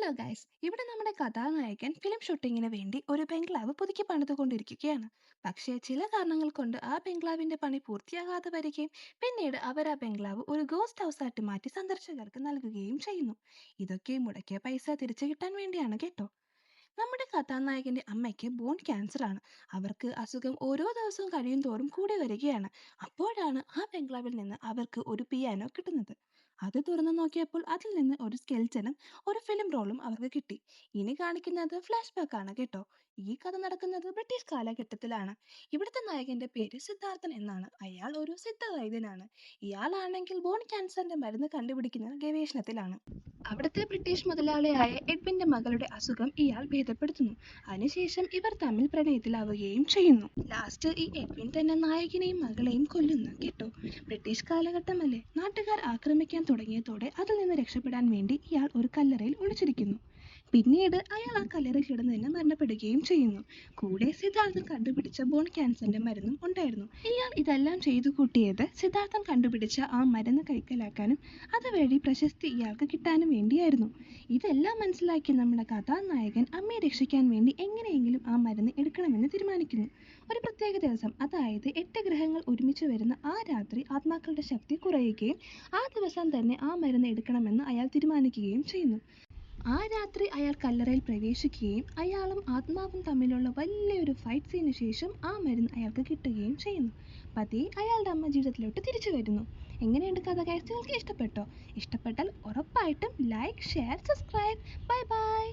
Hello guys, ഇവിടെ നമ്മുടെ കഥാനായകൻ film ഷൂട്ടിങ്ങിന് വേണ്ടി ഒരു ബംഗ്ലാവ് പുതുക്കി പണിതുകൊണ്ടിരിക്കുകയാണ്. പക്ഷേ ചില കാരണങ്ങൾ കൊണ്ട് ആ ബംഗ്ലാവിന്റെ പണി പൂർത്തിയാകാതെ വരികയും പിന്നീട് അവർ ആ ബംഗ്ലാവ് ഒരു ഗോസ്റ്റ് ഹൗസ് ആയിട്ട് മാറ്റി സന്ദർശകർക്ക് നൽകുകയും ചെയ്യുന്നു. ഇതൊക്കെ മുടക്കിയ പൈസ തിരിച്ചു കിട്ടാൻ വേണ്ടിയാണ് കേട്ടോ. നമ്മുടെ കഥാനായകന്റെ അമ്മയ്ക്ക് ബോൺ ക്യാൻസർ ആണ്. അവർക്ക് അസുഖം ഓരോ ദിവസവും കഴിയും തോറും കൂടി വരികയാണ്. അപ്പോഴാണ് ആ ബംഗ്ലാവിൽ നിന്ന് അവർക്ക് ഒരു പിയാനോ കിട്ടുന്നത്. അത് തുറന്നു നോക്കിയപ്പോൾ അതിൽ നിന്ന് ഒരു സ്കെൽറ്റനും ഒരു ഫിലിം റോളും അവർക്ക് കിട്ടി. ഇനി കാണിക്കുന്നത് ഫ്ലാഷ് ബാക്ക് ആണ് കേട്ടോ. ഈ കഥ നടക്കുന്നത് ബ്രിട്ടീഷ് കാലഘട്ടത്തിലാണ്. ഇവിടുത്തെ നായകന്റെ പേര് സിദ്ധാർത്ഥൻ എന്നാണ്. അയാൾ ഒരു സിദ്ധ വൈദ്യനാണ്. ഇയാളാണെങ്കിൽ ബോൺ ക്യാൻസറിന്റെ മരുന്ന് കണ്ടുപിടിക്കുന്ന ഗവേഷണത്തിലാണ്. അവിടുത്തെ ബ്രിട്ടീഷ് മുതലാളിയായ എഡ്വിന്റെ മകളുടെ അസുഖം ഇയാൾ ഭേദപ്പെടുത്തുന്നു. അതിനുശേഷം ഇവർ തമ്മിൽ പ്രണയത്തിലാവുകയും ചെയ്യുന്നു. ലാസ്റ്റ് ഈ എഡ്വിൻ തന്നെ നായകനെയും മകളെയും കൊല്ലുന്നു കേട്ടോ. ബ്രിട്ടീഷ് കാലഘട്ടമല്ലേ, നാട്ടുകാർ ആക്രമിക്കാൻ തുടങ്ങിയതോടെ അതിൽ നിന്ന് രക്ഷപ്പെടാൻ വേണ്ടി ഇയാൾ ഒരു കല്ലറയിൽ ഒളിച്ചിരിക്കുന്നു. പിന്നീട് അയാൾ ആ കല്ലറയിൽ കിടന്ന് തന്നെ മരണപ്പെടുകയും ചെയ്യുന്നു. കൂടെ സിദ്ധാർത്ഥൻ കണ്ടുപിടിച്ച ബോൺ ക്യാൻസറിന്റെ മരുന്നും ഉണ്ടായിരുന്നു. ഇയാൾ ഇതെല്ലാം ചെയ്തു കൂട്ടിയത് സിദ്ധാർത്ഥൻ കണ്ടുപിടിച്ച ആ മരുന്ന് കൈക്കലാക്കാനും അതുവഴി പ്രശസ്തി ഇയാൾക്ക് കിട്ടാനും വേണ്ടിയായിരുന്നു. ഇതെല്ലാം മനസ്സിലാക്കി നമ്മുടെ കഥാനായകൻ അമ്മയെ രക്ഷിക്കാൻ വേണ്ടി എങ്ങനെയെങ്കിലും ആ മരുന്ന് എടുക്കണമെന്ന് തീരുമാനിക്കുന്നു. ഒരു പ്രത്യേക ദിവസം, അതായത് 8 ഗ്രഹങ്ങൾ ഒരുമിച്ച് വരുന്ന ആ രാത്രി ആത്മാക്കളുടെ ശക്തി കുറയുകയും ആ ദിവസം തന്നെ ആ മരുന്ന് എടുക്കണമെന്ന് അയാൾ തീരുമാനിക്കുകയും ചെയ്യുന്നു. ആ രാത്രി അയാൾ കല്ലറയിൽ പ്രവേശിക്കുകയും അയാളും ആത്മാവും തമ്മിലുള്ള വലിയൊരു ഫൈറ്റ് സീനു ശേഷം ആ മരുന്ന് അയാൾക്ക് കിട്ടുകയും ചെയ്യുന്നു. പതിയെ അയാളുടെ അമ്മ ജീവിതത്തിലോട്ട് തിരിച്ചു വരുന്നു. എങ്ങനെയുണ്ട് കഥ ഗൈസ്? നിങ്ങൾക്ക് ഇഷ്ടപ്പെട്ടോ? ഇഷ്ടപ്പെട്ടാൽ ഉറപ്പായിട്ടും like, share, subscribe. Bye bye.